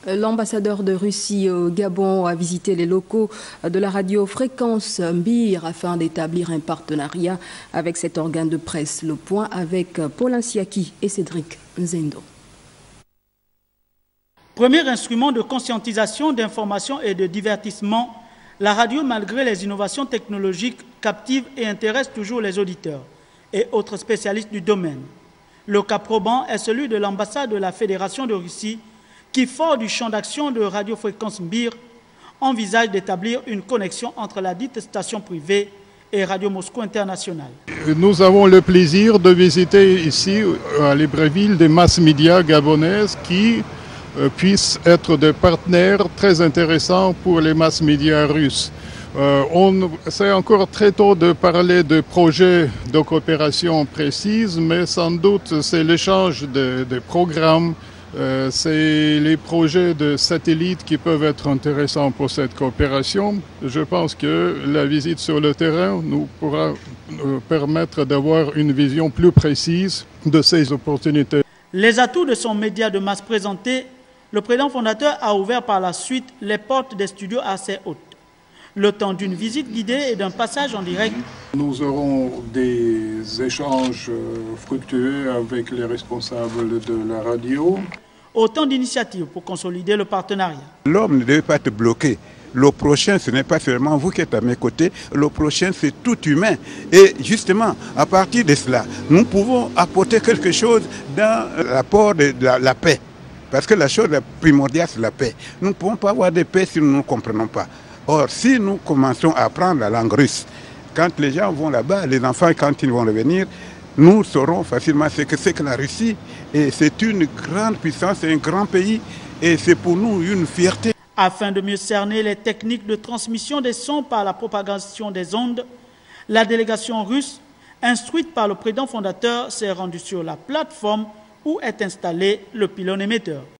L'ambassadeur de Russie au Gabon a visité les locaux de la radio Fréquence Mbir afin d'établir un partenariat avec cet organe de presse. Le point avec Paul Ansiaki et Cédric Nzendo. Premier instrument de conscientisation, d'information et de divertissement, la radio, malgré les innovations technologiques, captive et intéresse toujours les auditeurs et autres spécialistes du domaine. Le cas probant est celui de l'ambassade de la Fédération de Russie qui, fort du champ d'action de Radio Fréquence Mbir, envisage d'établir une connexion entre la dite station privée et Radio Moscou International. Nous avons le plaisir de visiter ici, à Libreville, des masses médias gabonaises qui puissent être des partenaires très intéressants pour les masses médias russes. C'est encore très tôt de parler de projets de coopération précises, mais sans doute c'est l'échange de programmes, c'est les projets de satellites qui peuvent être intéressants pour cette coopération. Je pense que la visite sur le terrain nous pourra permettre d'avoir une vision plus précise de ces opportunités. Les atouts de son média de masse présenté, le président fondateur a ouvert par la suite les portes des studios assez hautes. Le temps d'une visite guidée et d'un passage en direct. Nous aurons des échanges fructueux avec les responsables de la radio. Autant d'initiatives pour consolider le partenariat. L'homme ne devait pas être bloqué. Le prochain, ce n'est pas seulement vous qui êtes à mes côtés. Le prochain, c'est tout humain. Et justement, à partir de cela, nous pouvons apporter quelque chose dans l'apport de la paix. Parce que la chose primordiale, c'est la paix. Nous ne pouvons pas avoir de paix si nous ne comprenons pas. Or, si nous commençons à apprendre la langue russe, quand les gens vont là-bas, les enfants, quand ils vont revenir, nous saurons facilement ce que c'est que la Russie. Et c'est une grande puissance, c'est un grand pays, et c'est pour nous une fierté. Afin de mieux cerner les techniques de transmission des sons par la propagation des ondes, la délégation russe, instruite par le président fondateur, s'est rendue sur la plateforme où est installé le pylône émetteur.